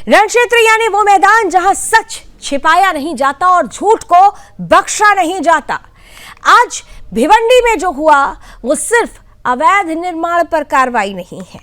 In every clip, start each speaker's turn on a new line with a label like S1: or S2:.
S1: रण क्षेत्र यानी वो मैदान जहां सच छिपाया नहीं जाता और झूठ को बख्शा नहीं जाता। आज भिवंडी में जो हुआ वो सिर्फ अवैध निर्माण पर कार्रवाई नहीं है,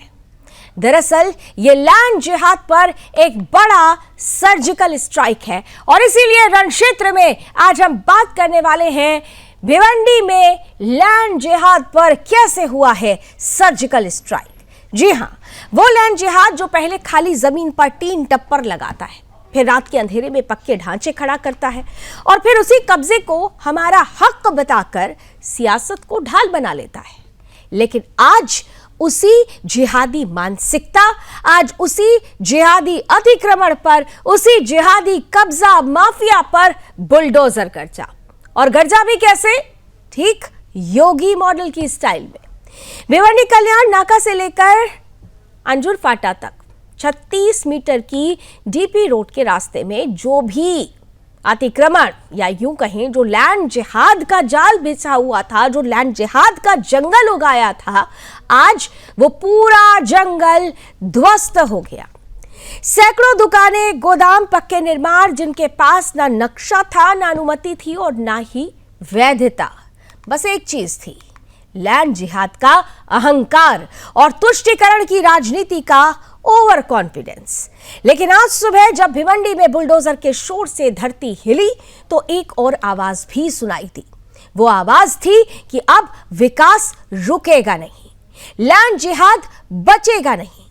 S1: दरअसल ये लैंड जिहाद पर एक बड़ा सर्जिकल स्ट्राइक है। और इसीलिए रण क्षेत्र में आज हम बात करने वाले हैं भिवंडी में लैंड जिहाद पर कैसे हुआ है सर्जिकल स्ट्राइक। जी हां, वो लैंड जिहाद जो पहले खाली जमीन पर टीन टप्पर लगाता है, फिर रात के अंधेरे में पक्के ढांचे खड़ा करता है और फिर उसी कब्जे को हमारा हक बताकर सियासत को ढाल बना लेता है। लेकिन आज उसी जिहादी मानसिकता, आज उसी जिहादी अतिक्रमण पर, उसी जिहादी कब्जा माफिया पर बुलडोजर गर्जा। और गर्जा भी कैसे? ठीक योगी मॉडल की स्टाइल में। भिवंडी कल्याण नाका से लेकर अंजुर फाटा तक 36 मीटर की डीपी रोड के रास्ते में जो भी अतिक्रमण या यूं कहें जो लैंड जिहाद का जाल बिछा हुआ था, जो लैंड जिहाद का जंगल उगाया था, आज वो पूरा जंगल ध्वस्त हो गया। सैकड़ों दुकानें, गोदाम, पक्के निर्माण जिनके पास ना नक्शा था, ना अनुमति थी और ना ही वैधता, बस एक चीज थी, लैंड जिहाद का अहंकार और तुष्टीकरण की राजनीति का ओवर कॉन्फिडेंस। लेकिन आज सुबह जब भिवंडी में बुलडोजर के शोर से धरती हिली तो एक और आवाज भी सुनाई दी। वो आवाज थी कि अब विकास रुकेगा नहीं, लैंड जिहाद बचेगा नहीं।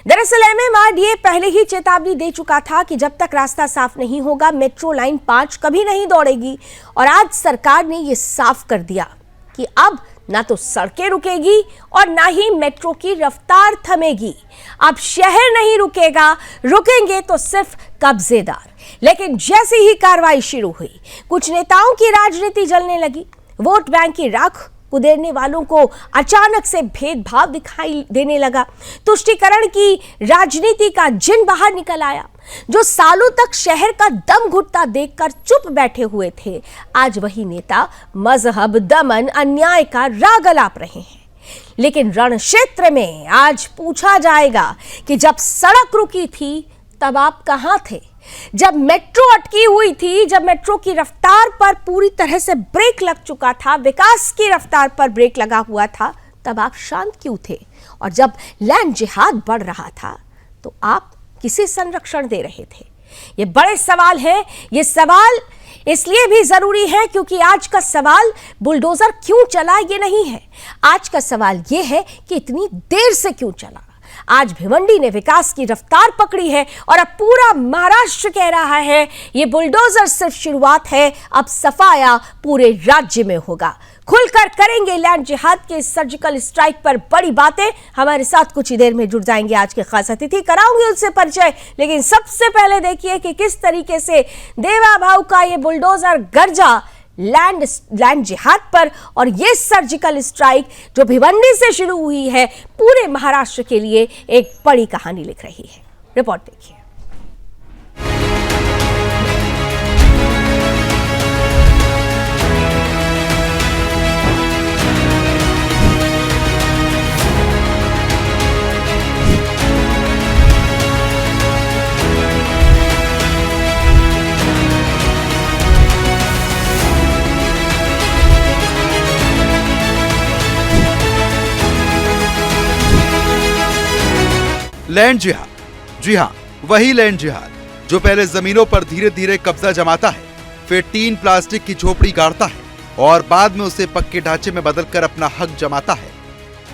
S1: दरअसल एमएमआरडीए पहले ही चेतावनी दे चुका था कि जब तक रास्ता साफ नहीं होगा मेट्रो लाइन 5 कभी नहीं दौड़ेगी। और आज सरकार ने यह साफ कर दिया कि अब ना तो सड़कें रुकेगी और ना ही मेट्रो की रफ्तार थमेगी। अब शहर नहीं रुकेगा, रुकेंगे तो सिर्फ कब्जेदार। लेकिन जैसे ही कार्रवाई शुरू हुई, कुछ नेताओं की राजनीति जलने लगी। वोट बैंक की राख कुदेरने वालों को अचानक से भेदभाव दिखाई देने लगा। तुष्टीकरण की राजनीति का जिन बाहर निकल आया। जो सालों तक शहर का दम घुटता देखकर चुप बैठे हुए थे, आज वही नेता मजहब, दमन, अन्याय का राग अलाप रहे हैं। लेकिन रण क्षेत्र में आज पूछा जाएगा कि जब सड़क रुकी थी तब आप कहां थे? जब मेट्रो अटकी हुई थी, जब मेट्रो की रफ्तार पर पूरी तरह से ब्रेक लग चुका था, विकास की रफ्तार पर ब्रेक लगा हुआ था, तब आप शांत क्यों थे? और जब लैंड जिहाद बढ़ रहा था तो आप किसे संरक्षण दे रहे थे? ये बड़े सवाल हैं। ये सवाल इसलिए भी जरूरी है क्योंकि आज का सवाल बुलडोजर क्यों चला ये नहीं है, आज का सवाल ये है कि इतनी देर से क्यों चला। आज भिवंडी ने विकास की रफ्तार पकड़ी है और अब पूरा महाराष्ट्र कह रहा है ये बुलडोजर सिर्फ शुरुआत है, अब सफाया पूरे राज्य में होगा। खुलकर करेंगे लैंड जिहाद के सर्जिकल स्ट्राइक पर बड़ी बातें। हमारे साथ कुछ ही देर में जुड़ जाएंगे आज के खास अतिथि, कराऊंगे उनसे परिचय। लेकिन सबसे पहले देखिए कि किस तरीके से देवा भाऊ का ये बुलडोजर गर्जा लैंड जिहाद पर, और ये सर्जिकल स्ट्राइक जो भिवंडी से शुरू हुई है पूरे महाराष्ट्र के लिए एक बड़ी कहानी लिख रही है। रिपोर्ट देखिए।
S2: लैंड जिहाद, जी हाँ, वही लैंड जिहाद जो पहले जमीनों पर धीरे धीरे कब्जा जमाता है, फिर टीन प्लास्टिक की झोपड़ी गाड़ता है और बाद में उसे पक्के ढांचे में बदलकर अपना हक जमाता है,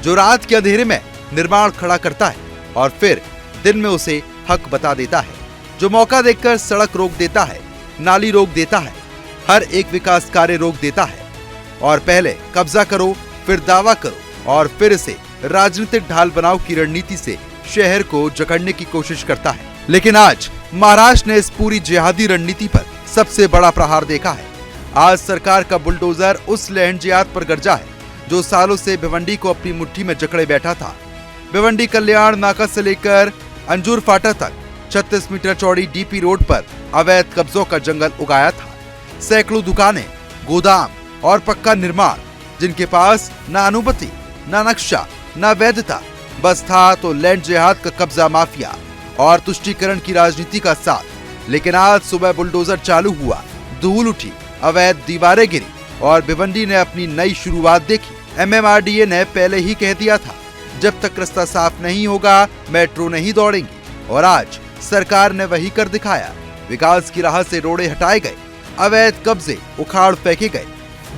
S2: जो रात के अंधेरे में निर्माण खड़ा करता है और फिर दिन में उसे हक बता देता है, जो मौका देखकर सड़क रोक देता है, नाली रोक देता है, हर एक विकास कार्य रोक देता है और पहले कब्जा करो, फिर दावा करो और फिर इसे राजनीतिक ढाल बनाओ की रणनीति से शहर को जकड़ने की कोशिश करता है। लेकिन आज महाराष्ट्र ने इस पूरी जिहादी रणनीति पर सबसे बड़ा प्रहार देखा है। आज सरकार का बुलडोजर उस लैंड जिहाद पर गर्जा है जो सालों से भिवंडी को अपनी मुट्ठी में जकड़े बैठा था। भिवंडी कल्याण नाका से लेकर अंजुर फाटा तक 36 मीटर चौड़ी डीपी रोड पर अवैध कब्जों का जंगल उगाया था। सैकड़ों दुकानें, गोदाम और पक्का निर्माण जिनके पास न अनुमति, न नक्शा, न वैधता, बस था तो लैंड जिहाद का कब्जा माफिया और तुष्टीकरण की राजनीति का साथ। लेकिन आज सुबह बुलडोजर चालू हुआ, धूल उठी, अवैध दीवारें गिरी और भिवंडी ने अपनी नई शुरुआत देखी। MMRDA ने पहले ही कह दिया था, जब तक रास्ता साफ नहीं होगा मेट्रो नहीं दौड़ेंगी, और आज सरकार ने वही कर दिखाया। विकास की राह से रोड़े हटाए गए, अवैध कब्जे उखाड़ फेंके गए,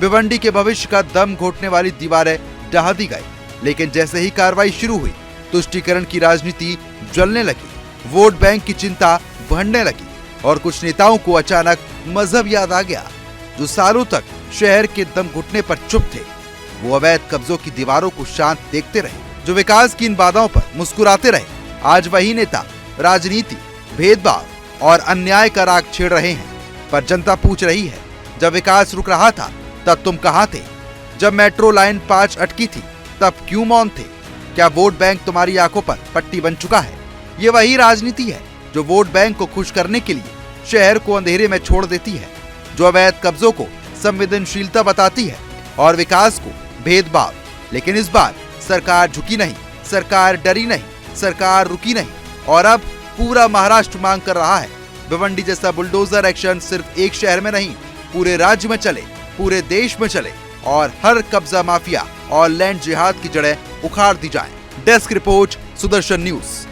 S2: भिवंडी के भविष्य का दम घोटने वाली दीवारें ढहा दी गई। लेकिन जैसे ही कार्रवाई शुरू हुई, तुष्टीकरण की राजनीति जलने लगी, वोट बैंक की चिंता बढ़ने लगी और कुछ नेताओं को अचानक मजहब याद आ गया, जो सालों तक शहर के दम घुटने पर चुप थे। वो अवैध कब्जों की दीवारों को शांत देखते रहे, जो विकास की इन बाधाओं पर मुस्कुराते रहे। आज वही नेता राजनीति, भेदभाव और अन्याय का राग छेड़ रहे हैं। पर जनता पूछ रही है, जब विकास रुक रहा था तब तुम कहां थे? जब मेट्रो लाइन 5 अटकी थी तब क्यों मौन थे? क्या वोट बैंक तुम्हारी आंखों पर पट्टी बन चुका है? ये वही राजनीति है जो वोट बैंक को खुश करने के लिए शहर को अंधेरे में छोड़ देती है, जो अवैध कब्जों को संवेदनशीलता बताती है और विकास को भेदभाव। लेकिन इस बार सरकार झुकी नहीं, सरकार डरी नहीं, सरकार रुकी नहीं और अब पूरा महाराष्ट्र मांग कर रहा है भिवंडी जैसा बुलडोजर एक्शन सिर्फ एक शहर में नहीं, पूरे राज्य में चले, पूरे देश में चले और हर कब्जा माफिया और लैंड जिहाद की जड़ें उखाड़ दी जाएं। Desk report, Sudarshan news.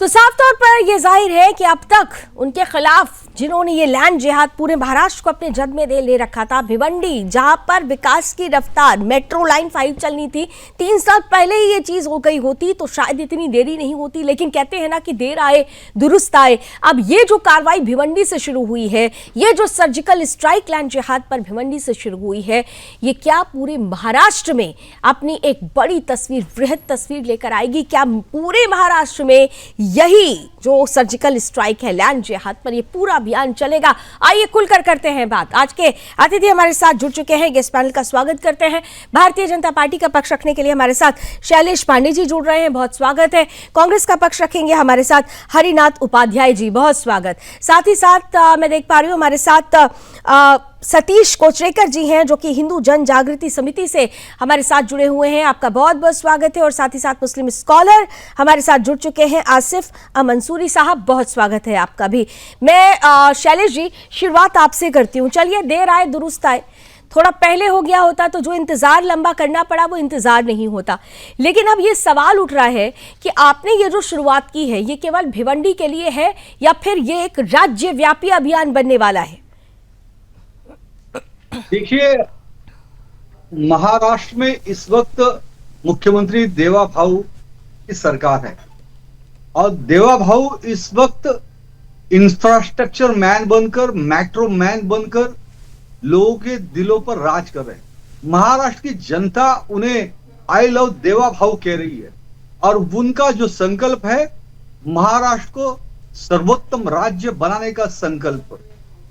S1: तो साफ तौर पर यह जाहिर है कि अब तक उनके खिलाफ जिन्होंने ये लैंड जिहाद पूरे महाराष्ट्र को अपने जद में दे ले रखा था, भिवंडी जहां पर विकास की रफ्तार मेट्रो लाइन 5 चलनी थी, 3 साल पहले ही ये चीज हो गई होती तो शायद इतनी देरी नहीं होती। लेकिन कहते हैं ना कि देर आए दुरुस्त आए। अब ये जो कार्रवाई भिवंडी से शुरू हुई है, ये जो सर्जिकल स्ट्राइक लैंड जिहाद पर भिवंडी से शुरू हुई है, ये क्या पूरे महाराष्ट्र में अपनी एक बड़ी तस्वीर, वृहद तस्वीर लेकर आएगी? क्या पूरे महाराष्ट्र में यही जो सर्जिकल स्ट्राइक है लैंड जिहाद पर, ये पूरा अभियान चलेगा? आइए खुलकर करते हैं बात। आज के अतिथि हमारे साथ जुड़ चुके हैं, गेस्ट पैनल का स्वागत करते हैं। भारतीय जनता पार्टी का पक्ष रखने के लिए हमारे साथ शैलेश पांडे जी जुड़ रहे हैं, बहुत स्वागत है। कांग्रेस का पक्ष रखेंगे हमारे साथ हरिनाथ उपाध्याय जी, बहुत स्वागत। साथ ही साथ मैं देख पा रही हूँ हमारे साथ सतीश कोचरेकर जी हैं, जो कि हिंदू जन जागृति समिति से हमारे साथ जुड़े हुए हैं, आपका बहुत बहुत स्वागत है। और साथ ही साथ मुस्लिम स्कॉलर हमारे साथ जुड़ चुके हैं, आसिफ मंसूरी साहब, बहुत स्वागत है आपका भी। मैं शैलेश जी शुरुआत आपसे करती हूँ। चलिए, देर आए दुरुस्त आए, थोड़ा पहले हो गया होता तो जो इंतजार लंबा करना पड़ा वो इंतजार नहीं होता। लेकिन अब ये सवाल उठ रहा है कि आपने ये जो शुरुआत की है, ये केवल भिवंडी के लिए है या फिर ये एक राज्यव्यापी अभियान बनने वाला है?
S3: देखिए, महाराष्ट्र में इस वक्त मुख्यमंत्री देवा भाऊ की सरकार है और देवा भाऊ इस वक्त इंफ्रास्ट्रक्चर मैन बनकर, मेट्रो मैन बनकर लोगों के दिलों पर राज कर रहे हैं। महाराष्ट्र की जनता उन्हें आई लव देवा भाऊ कह रही है और उनका जो संकल्प है, महाराष्ट्र को सर्वोत्तम राज्य बनाने का संकल्प,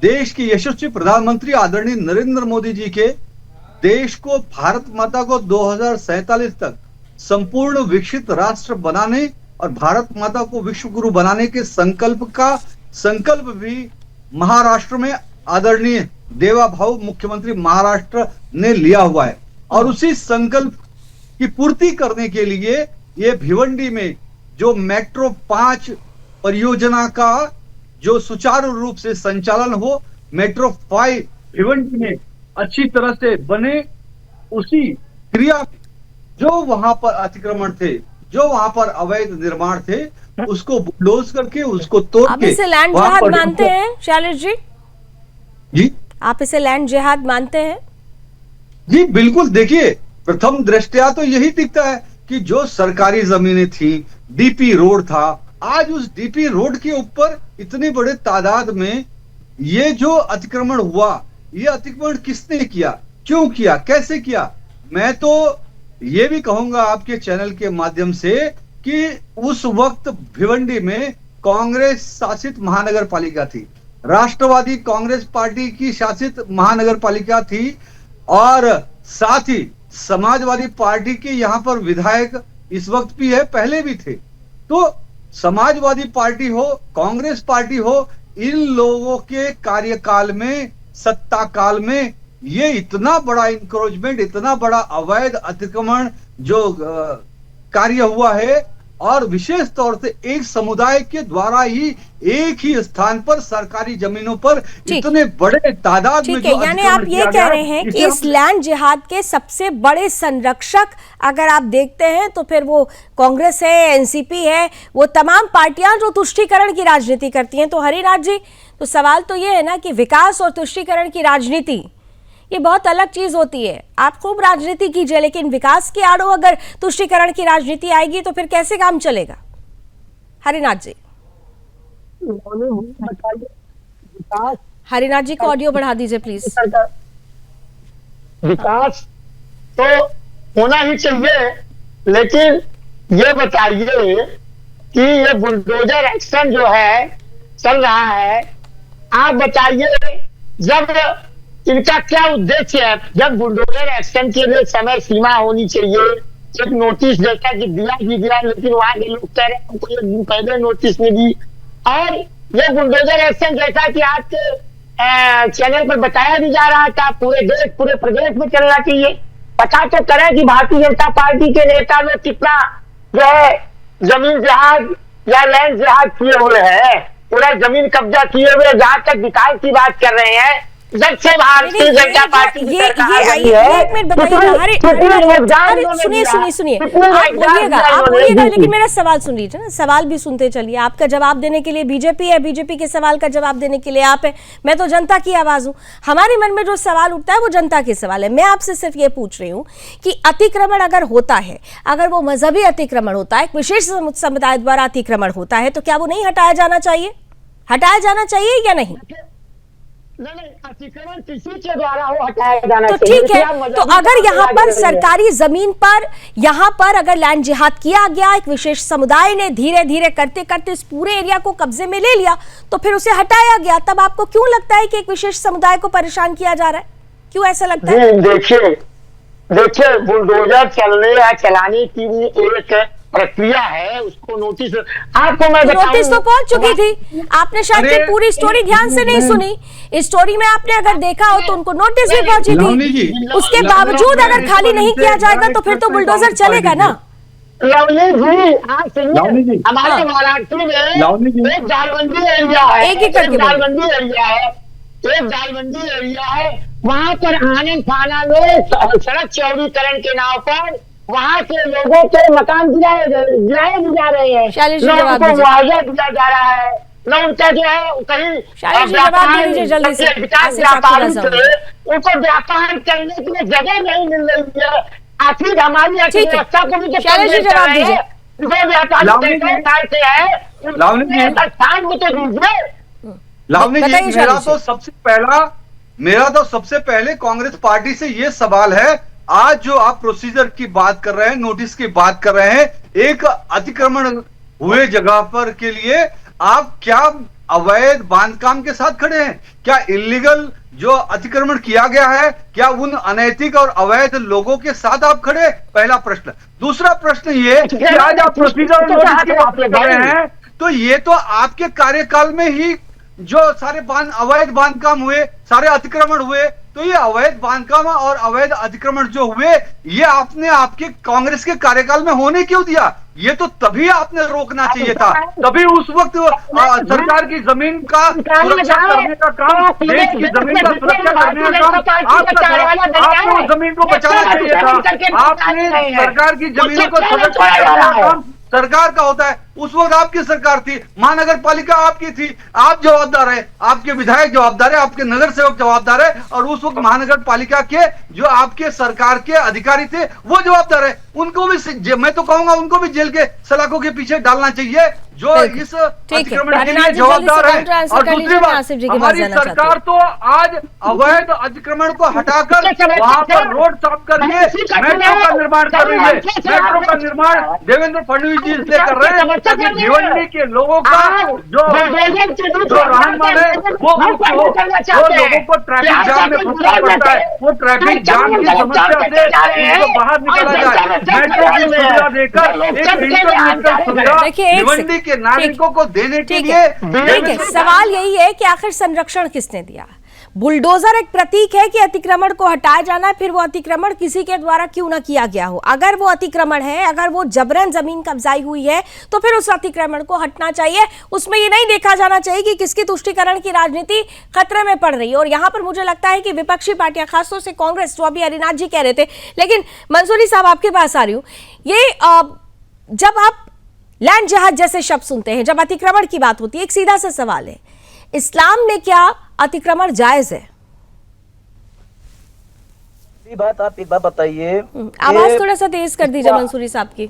S3: देश के यशस्वी प्रधानमंत्री आदरणीय नरेंद्र मोदी जी के देश को, भारत माता को 2047 तक संपूर्ण विकसित राष्ट्र बनाने और भारत माता को विश्व गुरु बनाने के संकल्प भी महाराष्ट्र में आदरणीय देवा भाऊ मुख्यमंत्री महाराष्ट्र ने लिया हुआ है। और उसी संकल्प की पूर्ति करने के लिए ये भिवंडी में जो मेट्रो 5 परियोजना का जो सुचारू रूप से संचालन हो, मेट्रो 5 भिवंडी में अच्छी तरह से बने, उसी क्रिया जो वहां पर अतिक्रमण थे, जो वहां पर अवैध निर्माण थे, उसको बुलडोज करके, उसको तोड़
S1: आप
S3: के
S1: इसे लैंड जिहाद मानते हैं शैलेश जी?
S3: जी,
S1: आप इसे लैंड जिहाद मानते हैं?
S3: जी बिल्कुल। देखिए, प्रथम दृष्टया तो यही दिखता है कि जो सरकारी जमीनें थी, डीपी रोड था, आज उस डीपी रोड के ऊपर इतनी बड़े तादाद में ये जो अतिक्रमण हुआ, ये अतिक्रमण किसने किया, क्यों किया, कैसे किया? मैं तो ये भी कहूंगा आपके चैनल के माध्यम से कि उस वक्त भिवंडी में कांग्रेस शासित महानगर पालिका थी, राष्ट्रवादी कांग्रेस पार्टी की शासित महानगर पालिका थी, और साथ ही समाजवादी पार्टी के यहाँ पर विधायक इस वक्त भी है, पहले भी थे। तो समाजवादी पार्टी हो, कांग्रेस पार्टी हो, इन लोगों के कार्यकाल में, सत्ता काल में ये इतना बड़ा इंक्रोचमेंट, इतना बड़ा अवैध अतिक्रमण जो कार्य हुआ है, और विशेष तौर से एक समुदाय के द्वारा ही एक ही स्थान पर सरकारी जमीनों पर इतने बड़े तादाद में जो
S1: यानी आप ये कह रहे हैं कि इस लैंड जिहाद के सबसे बड़े संरक्षक अगर आप देखते हैं तो फिर वो कांग्रेस है, एनसीपी है, वो तमाम पार्टियां जो तुष्टीकरण की राजनीति करती हैं। तो हरिनाथ जी, तो सवाल तो ये है ना कि विकास और तुष्टीकरण की राजनीति ये बहुत अलग चीज होती है। आप खूब राजनीति कीजिए, लेकिन विकास की आड़ों अगर तुष्टीकरण की राजनीति आएगी तो फिर कैसे काम चलेगा? हरिनाथ जी, हरिनाथ जी को ऑडियो बढ़ा दीजिए प्लीज।
S4: विकास तो होना ही चाहिए, लेकिन ये बताइए कि ये बुलडोजर एक्शन जो है चल रहा है, आप बताइए जब इनका क्या उद्देश्य है? जब बुलडोजर एक्शन के लिए समय सीमा होनी चाहिए, एक नोटिस जैसा कि दिया भी गया, लेकिन वहां के लोग कह रहे हैं हमको एक दिन पहले नोटिस नहीं दी, और ये बुलडोजर एक्शन जैसा कि आपके चैनल पर बताया भी जा रहा था पूरे देश, पूरे प्रदेश में चलना चाहिए। पता तो करें कि भारतीय जनता पार्टी के नेता लोग कितना जो है जमीन जहाज या लैंड जहाज किए हुए हैं, पूरा जमीन कब्जा किए हुए, जहां तक विकास की बात कर रहे हैं। जब से भारतीय जनता पार्टी
S1: एक मिनट बताइए, सुनिए आप बोलिएगा लेकिन मेरा सवाल सुन लीजिए ना, सवाल भी सुनते चलिए। आपका जवाब देने के लिए बीजेपी है, बीजेपी के सवाल का जवाब देने के लिए आप है, मैं तो जनता की आवाज हूं। हमारे मन में जो सवाल उठता है वो जनता के सवाल है। मैं आपसे सिर्फ ये पूछ रही हूँ कि अतिक्रमण अगर होता है, अगर वो मजहबी अतिक्रमण होता है, एक विशेष समुदाय द्वारा अतिक्रमण होता है, तो क्या वो नहीं हटाया जाना चाहिए? हटाया जाना चाहिए या नहीं?
S4: नहीं, अतिक्रमण किसी के द्वारा हो हटाया जाना
S1: तो
S4: चाहिए।
S1: ठीक है, तो अगर यहाँ पर सरकारी जमीन पर, यहाँ पर अगर लैंड जिहाद किया गया, एक विशेष समुदाय ने धीरे धीरे करते करते इस पूरे एरिया को कब्जे में ले लिया, तो फिर उसे हटाया गया, तब आपको क्यों लगता है कि एक विशेष समुदाय को परेशान किया जा रहा है? क्यों ऐसा लगता है?
S4: देखिए बुलडोजर चलने या चलाने की भी एक प्रक्रिया है, उसको नोटिस आपको मैं
S1: नोटिस तो पहुंच चुकी थी, आपने शायद पूरी स्टोरी ध्यान से नहीं सुनी। इस स्टोरी में आपने अगर देखा हो तो उनको नोटिस भी पहुंची थी, उसके बावजूद अगर खाली नहीं किया जाएगा तो फिर तो बुलडोजर चलेगा ना।
S4: लवली जी, आप सुनिए, हमारे महाराष्ट्र में एक दालबंदी एरिया है, एक दालबंदी एरिया है, वहाँ पर आनंद थाना में सड़क चौड़ीकरण के नाम पर वहाँ के लोगों के मकान गिराए जा रहे हैं, लोगों को मुआवजा दिया जा रहा है, न उनका जो है कहीं उनको व्यापार करने के लिए जगह नहीं मिल रही है। आखिर हमारी अर्थव्यवस्था को भी
S3: मेरा तो सबसे पहले कांग्रेस पार्टी से ये सवाल है, आज जो आप प्रोसीजर की बात कर रहे हैं, नोटिस की बात कर रहे हैं, एक अतिक्रमण हुए जगह पर के लिए आप क्या अवैध बांधकाम के साथ खड़े हैं? क्या इलीगल जो अतिक्रमण किया गया है, क्या उन अनैतिक और अवैध लोगों के साथ आप खड़े? पहला प्रश्न। दूसरा प्रश्न ये कि आज आप प्रोसीजर नोटिस की बात कर रहे हैं, तो ये तो आपके कार्यकाल में ही जो सारे अवैध बांधकाम हुए, सारे अतिक्रमण हुए, तो ये अवैध बांधकाम और अवैध अतिक्रमण जो हुए, ये आपने आपके कांग्रेस के कार्यकाल में होने क्यों दिया? ये तो तभी आपने रोकना चाहिए था, तभी उस वक्त सरकार की जमीन का सुरक्षा करने का काम, देश की जमीन का सुरक्षा करने का काम आपका था। आपको जमीन को बचाना चाहिए था, आपने सरकार की जमीन को सुरक्षा करने का काम सरकार का होता है। उस वक्त आपकी सरकार थी, महानगर पालिका आपकी थी, आप जवाबदार है, आपके विधायक जवाबदार है, आपके नगर सेवक जवाबदार है, और उस वक्त महानगर पालिका के जो आपके सरकार के अधिकारी थे वो जवाबदार है। उनको भी, मैं तो कहूंगा उनको भी जेल के सलाखों के पीछे डालना चाहिए, जो
S1: बिल्कुल।
S3: इस
S1: ठीक है,
S3: अतिक्रमण के
S1: हरिनाथ
S3: लिए
S1: जी जल्दी
S3: जवाबदार
S1: से
S3: है।
S1: काउंटर आंसर
S3: और
S1: कर
S3: दूसरी
S1: लीजिए, मैं
S3: बात,
S1: आसिफ जी की बात
S3: हमारी
S1: जानना चाहती
S3: सरकार तो आज अवैध अतिक्रमण को हटाकर वहां पर रोड साफ करके मेट्रो का निर्माण कर रही है। मेट्रो का निर्माण देवेंद्र फडणवीस जी इसलिए कर रहे हैं ताकि भिवंडी के लोगों का जो रहन है वो मुक्त हो। जो लोगों को ट्रैफिक जाम में फंसना पड़ता है, वो ट्रैफिक जाम की समस्या से उनको बाहर निकाला जाए। मेट्रो की सुविधा देकर एक इंटरनेशनल सुविधा
S1: देखिए, एक
S3: भिवंडी के
S1: सेकंड।
S3: नागरिकों को देने के
S1: ठीक
S3: लिए
S1: है, ठीक है, सवाल यही है कि आखिर संरक्षण किसने दिया? बुलडोजर एक प्रतीक है कि अतिक्रमण को हटाया जाना है, फिर वो अतिक्रमण किसी के द्वारा क्यों ना किया गया हो। अगर वो अतिक्रमण है, अगर वो जबरन जमीन कब्जाई हुई है, तो फिर उस अतिक्रमण को हटना चाहिए। उसमें ये नहीं देखा जाना चाहिए कि किसकी तुष्टीकरण की राजनीति खतरे में पड़ रही है। और यहाँ पर मुझे लगता है कि विपक्षी पार्टियां, खासतौर से कांग्रेस, जो अभी हरिनाथ जी कह रहे थे, लेकिन मंसूरी साहब आपके पास आ रही हूँ, ये जब आप लैंड जिहाद जैसे शब्द सुनते हैं, जब अतिक्रमण की बात होती है, एक सीधा सा सवाल है, इस्लाम में क्या अतिक्रमण जायज है?
S5: बात आप एक बात बताइए।
S1: आवाज थोड़ा सा तेज कर दीजिए मंसूरी साहब की।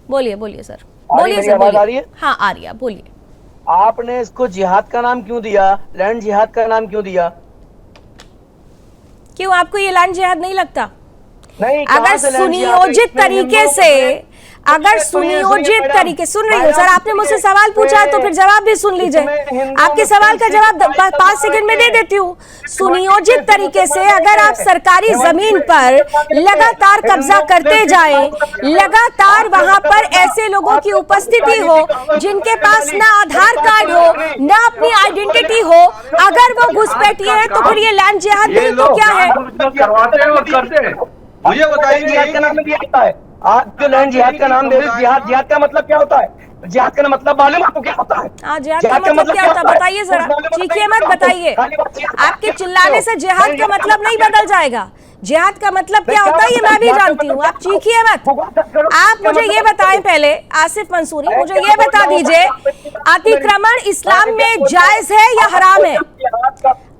S1: बोलिए बोलिए सर, बोलिए सर,
S5: आवाज आ रही
S1: बोलिए।
S5: है?
S1: हाँ आ रही है, बोलिए।
S5: आपने इसको जिहाद का नाम क्यों दिया, लैंड जिहाद का नाम क्यों दिया?
S1: क्यों, आपको ये लैंड जिहाद नहीं लगता?
S5: नहीं,
S1: अगर सुनियोजित तरीके से, अगर सुनियोजित तरीके, सुन रही हूँ सर, आपने मुझसे सवाल पूछा है तो फिर जवाब भी सुन लीजिए। आपके सवाल का जवाब 5 सेकंड में दे देती हूँ। सुनियोजित तरीके से अगर आप सरकारी जमीन पर लगातार कब्जा करते जाएं, लगातार वहां पर ऐसे लोगों की उपस्थिति हो जिनके पास ना आधार कार्ड हो, ना अपनी आइडेंटिटी हो, अगर वो घुसपैठिए हैं, तो फिर ये लैंड जिहाद नहीं तो क्या है?
S3: करवाते हैं और करते हैं। मुझे बताइए
S5: जिहाद का नाम दिया जाता है। आप जो लैंड जिहाद का नाम दे रहे, जिहाद का मतलब क्या होता है? जिहाद का मतलब मालूम आपको क्या होता है?
S1: हाँ, जिहाद का मतलब क्या होता है बताइए जरा, चीखिए मत, बताइए। आपके चिल्लाने से जिहाद का मतलब नहीं बदल जाएगा। जिहाद का मतलब क्या होता है ये मैं भी जानती हूँ, आप चीखिए मत। आप मुझे ये बताएं पहले, आसिफ मंसूरी, मुझे ये बता दीजिए, अतिक्रमण इस्लाम में जायज है या हराम है?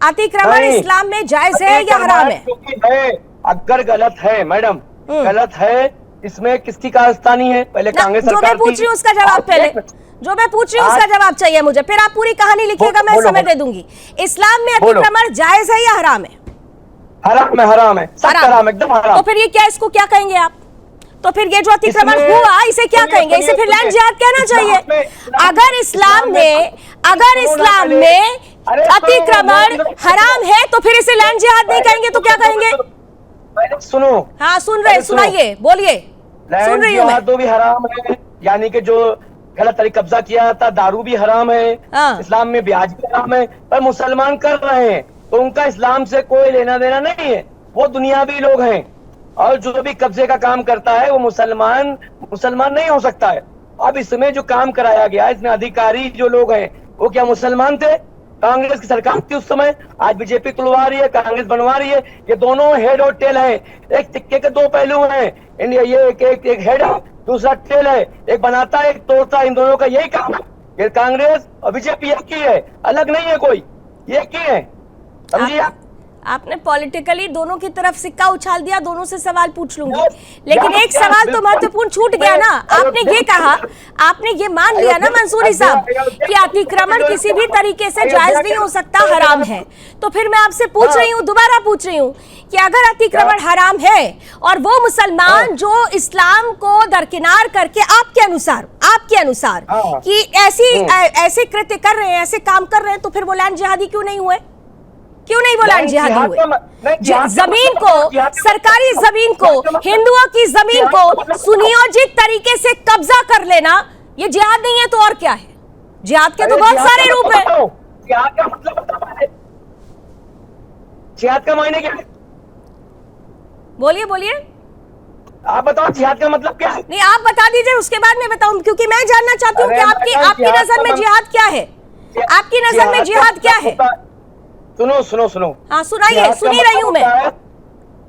S1: अतिक्रमण इस्लाम में जायज है या हराम है?
S5: अगर गलत है मैडम, गलत है, इसमें किसकी कारस्तानी है? पहले कांग्रेस
S1: जो मैं पूछ रही हूँ उसका जवाब पहले, जो मैं पूछ रही हूँ उसका जवाब चाहिए मुझे, फिर आप पूरी कहानी लिखिएगा, मैं समय दे दूंगी। इस्लाम में अतिक्रमण जायज है या हराम है?
S5: हराम है, हराम है, सब हराम, एकदम हराम।
S1: तो फिर ये क्या, इसको क्या कहेंगे आप? तो फिर ये जो अतिक्रमण हुआ इसे क्या कहेंगे? इसे फिर लैंड जिहाद कहना चाहिए। अगर इस्लाम में अतिक्रमण हराम है तो फिर इसे लैंड जिहाद नहीं कहेंगे तो क्या कहेंगे?
S5: सुनो।
S1: हाँ सुन रहे, सुनाइए, बोलिए, सुन रही हूँ मैं।
S5: तो भी हराम है, यानी कि जो गलत तरीके कब्जा किया था, दारू भी हराम है, इस्लाम में ब्याज भी हराम है, पर मुसलमान कर रहे हैं तो उनका इस्लाम से कोई लेना देना नहीं है, वो दुनियावी लोग हैं। और जो भी कब्जे का काम करता है वो मुसलमान नहीं हो सकता है। अब इसमें जो काम कराया गया, इसमें अधिकारी जो लोग हैं वो क्या मुसलमान थे? कांग्रेस की सरकार थी उस समय, आज बीजेपी तुलवा रही है, कांग्रेस बनवा रही है। ये दोनों हेड और टेल हैं, एक सिक्के के दो पहलू हैं। इंडिया ये एक हेड है, दूसरा टेल है, एक बनाता है एक तोड़ता है, इन दोनों का यही काम है। ये कांग्रेस और बीजेपी एक ही है, अलग नहीं है कोई, ये एक ही है, समझिए आप।
S1: आपने पॉलिटिकली दोनों की तरफ सिक्का उछाल दिया, दोनों से सवाल पूछ लूंगी, लेकिन एक सवाल तो महत्वपूर्ण छूट गया ना। आपने ये कहा, आपने ये मान लिया ना मंसूरी साहब कि अतिक्रमण किसी भी तरीके से जायज नहीं हो सकता, हराम है। तो फिर मैं आपसे पूछ रही हूँ, दोबारा पूछ रही हूँ कि अगर अतिक्रमण हराम है और वो मुसलमान जो इस्लाम को दरकिनार करके आपके अनुसार कि ऐसे कृत्य कर रहे हैं, ऐसे काम कर रहे हैं, तो फिर वो लैंड जिहादी क्यों नहीं हुए? क्यों नहीं वो लैंड जिहादी हुए? जमीन को, सरकारी जमीन को, हिंदुओं की जमीन को सुनियोजित तरीके से कब्जा कर लेना, ये जिहाद नहीं है तो और क्या है? जिहाद के तो बहुत सारे रूप हैं।
S5: जिहाद का मतलब, जिहाद का मायने क्या है?
S1: बोलिए बोलिए,
S5: आप बताओ जिहाद का मतलब क्या है?
S1: नहीं आप बता दीजिए, उसके बाद मैं बताऊं, क्योंकि मैं जानना चाहती हूँ कि आपकी नजर में जिहाद क्या है? आपकी नजर में जिहाद क्या है?
S5: सुनो। हाँ
S1: सुनाइए, सुनी रही हूँ मैं।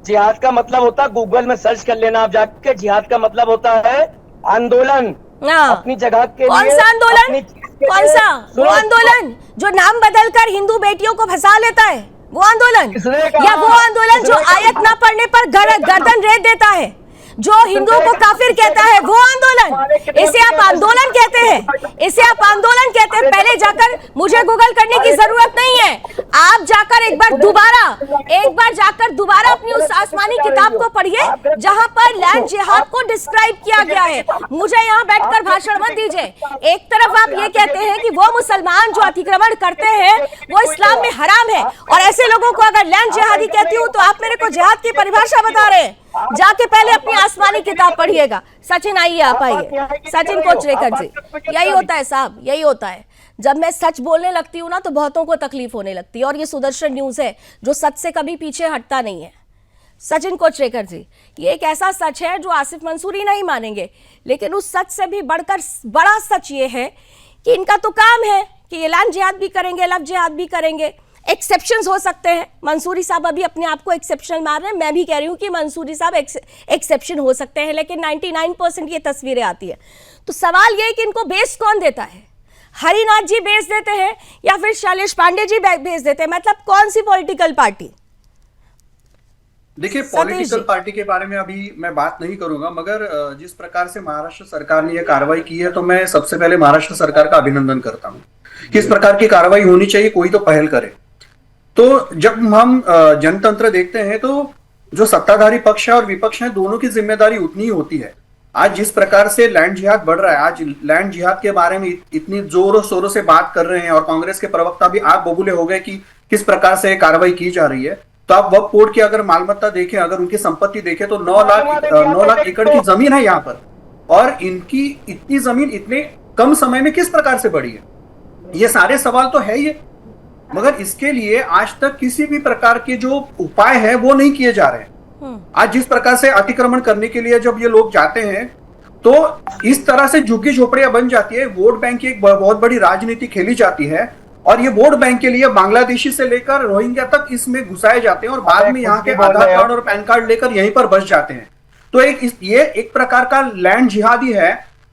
S5: जिहाद का मतलब होता है, गूगल में सर्च कर लेना आप जाके, जिहाद का मतलब होता है आंदोलन अपनी जगह के लिए।
S1: कौन सा आंदोलन? कौन सा? वो आंदोलन जो नाम बदलकर हिंदू बेटियों को फंसा लेता है, वो आंदोलन? या वो आंदोलन जो आयत ना पढ़ने पर गर्दन रेत देता है, जो हिंदुओं को काफिर कहता है वो आंदोलन, इसे आप आंदोलन कहते हैं, इसे आप आंदोलन कहते हैं। पहले जाकर मुझे गूगल करने की जरूरत नहीं है, आप जाकर एक बार दोबारा अपनी उस आसमानी किताब को पढ़िए जहां पर लैंड जिहाद को डिस्क्राइब किया गया है। मुझे यहां बैठकर भाषण मत दीजिए। एक तरफ आप ये कहते हैं कि वो मुसलमान जो अतिक्रमण करते हैं वो इस्लाम में हराम है, और ऐसे लोगों को अगर लैंड जिहादी कहती हूं तो आप मेरे को जिहाद की परिभाषा बता रहे हैं। जाके पहले अपनी आसमानी किताब पढ़िएगा। सचिन आइए, आप आइए। सचिन कोचरेकर जी, यही होता है साहब, यही होता है। जब मैं सच बोलने लगती हूँ ना तो बहुतों को तकलीफ होने लगती है, और ये सुदर्शन न्यूज है जो सच से कभी पीछे हटता नहीं है। सचिन कोचरेकर जी, ये एक ऐसा सच है जो आसिफ मंसूरी नहीं मानेंगे, लेकिन उस सच से भी बढ़कर बड़ा सच ये है कि इनका तो काम है कि ये लैंड जिहाद भी करेंगे, लव जिहाद भी करेंगे। एक्सेप्शंस हो सकते हैं, मंसूरी साहब अभी अपने आप को एक्सेप्शनल मान रहे हैं, मैं भी कह रही हूँ कि मंसूरी साहब एक्सेप्शन हो सकते हैं, लेकिन 99% ये तस्वीरें आती है। तो सवाल ये है कि इनको बेस कौन देता है? हरिनाथ जी बेस देते हैं या फिर शैलेश पांडे जी बेस देते हैं? मतलब कौन सी पॉलिटिकल पार्टी?
S6: देखिए, पॉलिटिकल पार्टी के बारे में अभी मैं बात नहीं करूंगा, मगर जिस प्रकार से महाराष्ट्र सरकार ने यह कार्रवाई की है तो मैं सबसे पहले महाराष्ट्र सरकार का अभिनंदन करता हूं। किस प्रकार की कार्रवाई होनी चाहिए, कोई तो पहल करे। तो जब हम जनतंत्र देखते हैं तो जो सत्ताधारी पक्ष है और विपक्ष है, दोनों की जिम्मेदारी उतनी ही होती है। आज जिस प्रकार से लैंड जिहाद बढ़ रहा है, आज लैंड जिहाद के बारे में इतनी जोरों शोरों से बात कर रहे हैं, और कांग्रेस के प्रवक्ता भी आप बबूले हो गए कि किस प्रकार से कार्रवाई की जा रही है। तो आप वक्फ बोर्ड की अगर मालमत्ता देखें, अगर उनकी संपत्ति देखें तो 9 लाख एकड़ की जमीन है यहाँ पर, और इनकी इतनी जमीन इतने कम समय में किस प्रकार से बढ़ी है, ये सारे सवाल तो है ये। मगर इसके लिए आज तक किसी भी प्रकार के जो उपाय है वो नहीं किए जा रहे हैं। आज जिस प्रकार से अतिक्रमण करने के लिए जब ये लोग जाते हैं तो इस तरह से झुग्गी झोपड़ियां बन जाती है, वोट बैंक की एक बहुत बड़ी राजनीति खेली जाती है, और ये वोट बैंक के लिए बांग्लादेशी से लेकर रोहिंग्या तक इसमें घुसाए जाते हैं, और बाद में यहाँ के आधार कार्ड और पैन कार्ड लेकर यहीं पर बस जाते हैं। तो ये एक प्रकार का लैंड जिहादी है।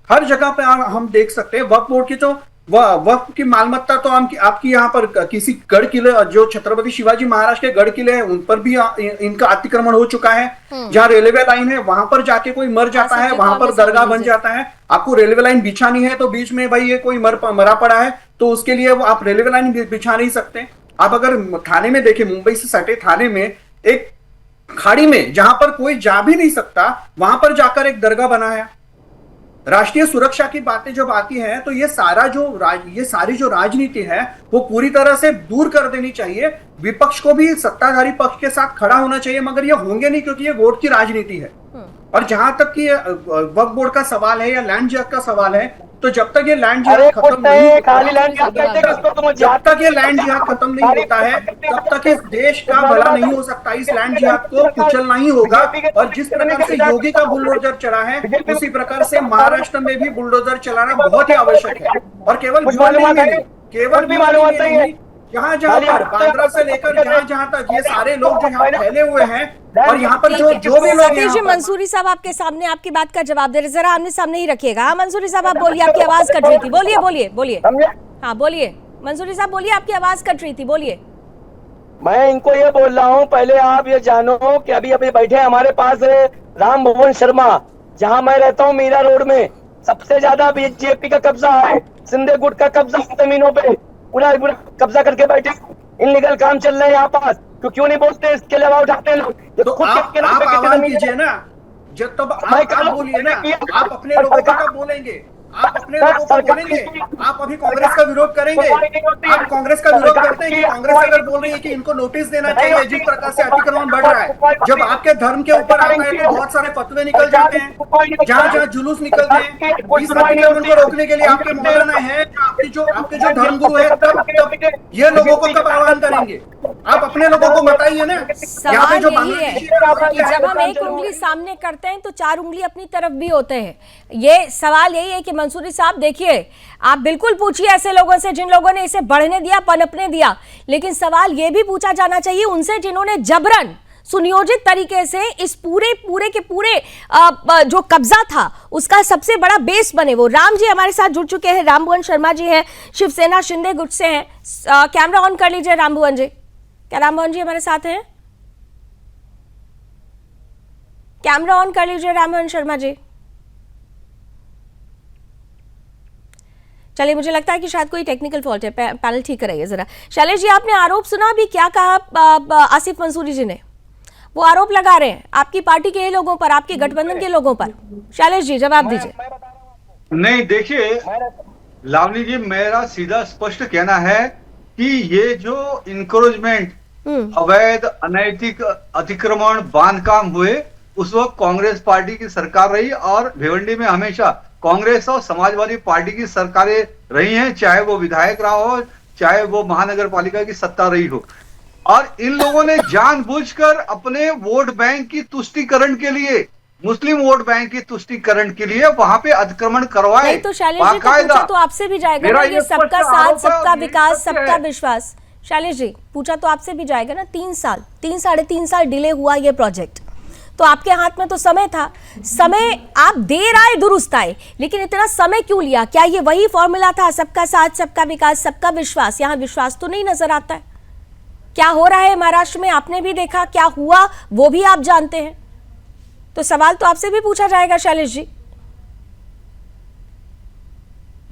S6: हर जगह पे हम देख सकते हैं। वक्फ बोर्ड की तो वक्फ की मालमत्ता तो आपकी यहाँ पर किसी गढ़ किले, जो छत्रपति शिवाजी महाराज के गढ़ किले हैं, उन पर भी इनका अतिक्रमण हो चुका है। जहाँ रेलवे लाइन है वहां पर जाके कोई मर जाता है, वहां पर दरगाह बन जाता है। आपको रेलवे लाइन बिछानी है तो बीच में भाई ये कोई मरा पड़ा है तो उसके लिए वो आप रेलवे लाइन बिछा नहीं सकते। आप अगर थाने में देखें, मुंबई से सटे थाने में एक खाड़ी में जहां पर कोई जा भी नहीं सकता, वहां पर जाकर एक दरगाह बनाया। राष्ट्रीय सुरक्षा की बातें जब आती हैं तो ये सारी जो राजनीति है वो पूरी तरह से दूर कर देनी चाहिए। विपक्ष को भी सत्ताधारी पक्ष के साथ खड़ा होना चाहिए, मगर ये होंगे नहीं क्योंकि ये वोट की राजनीति है। और जहां तक कि वक्फ बोर्ड का सवाल है या लैंड जिहाद का सवाल है, तो जब तक ये लैंड जिहाद खत्म नहीं होता है तब तक इस देश का भला नहीं हो सकता। इस लैंड जिहाद को कुचलना ही होगा। और जिस प्रकार से योगी का बुलडोजर चला है, उसी प्रकार से महाराष्ट्र में भी बुलडोजर चलाना बहुत ही आवश्यक है। और केवल जहाँ पर बांद्रा से लेकर जहाँ तक ये सारे लोग जो यहाँ फैले हुए हैं, और यहाँ पर जो भी लोग
S1: जी, मंसूरी साहब आपके सामने आपकी बात का जवाब दे रहे, जरा आमने सामने ही रखिएगा। हाँ मंसूरी साहब आप बोलिए, आपकी आवाज कट रही थी, बोलिए। हाँ बोलिए मंसूरी साहब, बोलिए, आपकी आवाज कट रही थी, बोलिए।
S5: मैं इनको ये बोल रहा हूँ, पहले आप ये जानो कि अभी बैठे हमारे पास राम भुवन शर्मा, जहाँ मैं रहता हूँ मीरा रोड में, सबसे ज्यादा बीजेपी का कब्जा है, सिंधे गुट का कब्जा जमीनों पे पूरा कब्जा करके बैठे। इनलीगल काम चल रहे हैं यहाँ पास, तो क्यों नहीं बोलते? इसके लिए उठाते हैं लोग।
S6: तो आप आह्वान कीजिए ना, जब तब आप बोलिए ना, आप अपने लोगों को कब बोलेंगे? आप अपने लोगों को बोलेंगे? आप अभी कांग्रेस का विरोध करेंगे? आप कांग्रेस का विरोध करते हैं कि कांग्रेस अगर बोल रही है कि इनको नोटिस देना चाहिए जिस प्रकार से अतिक्रमण बढ़ रहा है। जब आपके धर्म के ऊपर आता है तो बहुत सारे फतवे निकल जाते हैं, जहाँ जुलूस निकलते हैं। इस अतिक्रमण को रोकने के लिए आपके मौलाना है, आपके जो धर्मगुरु है, तब ये लोगों को कब आह्वान करेंगे? आप अपने लोगों को बताइए ना।
S1: सवाल यही है कि जब हम एक उंगली सामने करते हैं तो 4 उंगली अपनी तरफ भी होते हैं। ये सवाल यही है कि मंसूरी साहब देखिए, आप बिल्कुल पूछिए ऐसे लोगों से जिन लोगों ने इसे बढ़ने दिया, पनपने दिया, लेकिन सवाल ये भी पूछा जाना चाहिए उनसे जिन्होंने जबरन सुनियोजित तरीके से इस पूरे के पूरे जो कब्जा था उसका सबसे बड़ा बेस बने। वो राम जी हमारे साथ जुड़ चुके हैं, राम भुवन शर्मा जी हैं, शिवसेना शिंदे गुट से हैं। कैमरा ऑन कर लीजिए राम भुवन जी। क्या राम भुवन जी हमारे साथ हैं? कैमरा ऑन कर लीजिए राममोहन शर्मा जी। चलिए, मुझे लगता है कि शायद कोई टेक्निकल फॉल्ट है, पैनल ठीक कराइए जरा। शैलेश जी, आपने आरोप सुना अभी क्या कहा आसिफ मंसूरी जी ने? वो आरोप लगा रहे हैं आपकी पार्टी के लोगों पर, आपके गठबंधन के लोगों पर। शैलेश जी, जवाब दीजिए।
S3: नहीं, देखिए लावनी जी, मेरा सीधा स्पष्ट कहना है कि ये जो इंक्रोचमेंट, अवैध अनैतिक अतिक्रमण, बांधकाम हुए, उस वक्त कांग्रेस पार्टी की सरकार रही और भिवंडी में हमेशा कांग्रेस और समाजवादी पार्टी की सरकारें रही हैं, चाहे वो विधायक रहा हो, चाहे वो महानगर पालिका की सत्ता रही हो। और इन लोगों ने जानबूझकर अपने वोट बैंक की तुष्टीकरण के लिए, मुस्लिम वोट बैंक की तुष्टीकरण के लिए वहां पे अतिक्रमण करवाए।
S1: नहीं तो शैलेश जी, तो पूछा तो आपसे भी जाएगा ना, ये सबका साथ, सबका विकास, सबका विश्वास। शैलेश जी, पूछा तो आपसे भी जाएगा ना। 3 साल, 3-3.5 साल डिले हुआ ये प्रोजेक्ट, तो आपके हाथ में तो समय था। समय आप देर आए दुरुस्त आए, लेकिन इतना समय क्यों लिया? क्या ये वही फॉर्मूला था, सबका साथ, सबका विकास, सबका विश्वास? यहाँ विश्वास तो नहीं नजर आता है। क्या हो रहा है महाराष्ट्र में आपने भी देखा, क्या हुआ वो भी आप जानते हैं। तो सवाल तो आपसे भी पूछा जाएगा शैलेश जी।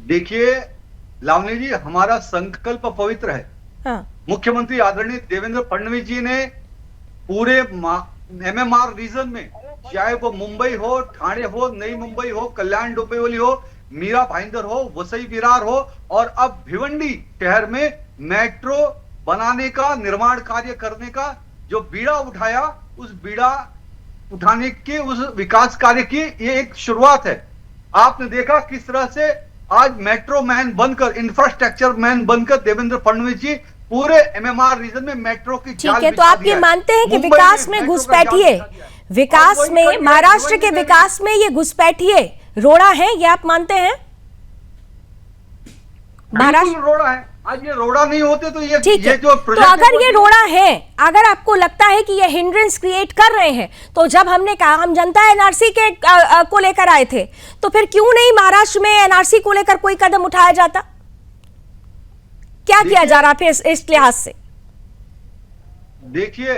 S3: देखिए लावनी जी, हमारा संकल्प पवित्र है।
S1: हाँ।
S3: मुख्यमंत्री आदरणीय देवेंद्र फडणवीस जी ने पूरे MMR रीजन में, चाहे वो मुंबई हो, ठाणे हो, नई मुंबई हो, कल्याण डोंबिवली हो, मीरा भाईंदर हो, वसई विरार हो, और अब भिवंडी शहर में मेट्रो बनाने का, निर्माण कार्य करने का जो बीड़ा उठाया, उस बीड़ा उठाने के, उस विकास कार्य की ये एक शुरुआत है। आपने देखा किस तरह से आज मेट्रो मैन बनकर, इंफ्रास्ट्रक्चर मैन बनकर देवेंद्र फडणवीस जी पूरे MMR रीजन में मेट्रो की जाल
S1: ठीक है, तो आप ये मानते हैं कि विकास में घुसपैठी है, विकास में, महाराष्ट्र के विकास में ये घुसपैठी है, रोड़ा है, ये आप मानते हैं?
S3: महाराष्ट्र रोड़ा है। आज ये रोड़ा नहीं होते तो ये जो
S1: तो अगर ये रोड़ा है, अगर आपको लगता है कि ये हिंड्रेंस क्रिएट कर रहे हैं, तो जब हमने कहा हम जनता NRC के को लेकर आए थे, तो फिर क्यों नहीं महाराष्ट्र में NRC को लेकर कोई कदम उठाया जाता? क्या किया जा रहा है इस लिहाज से?
S3: देखिए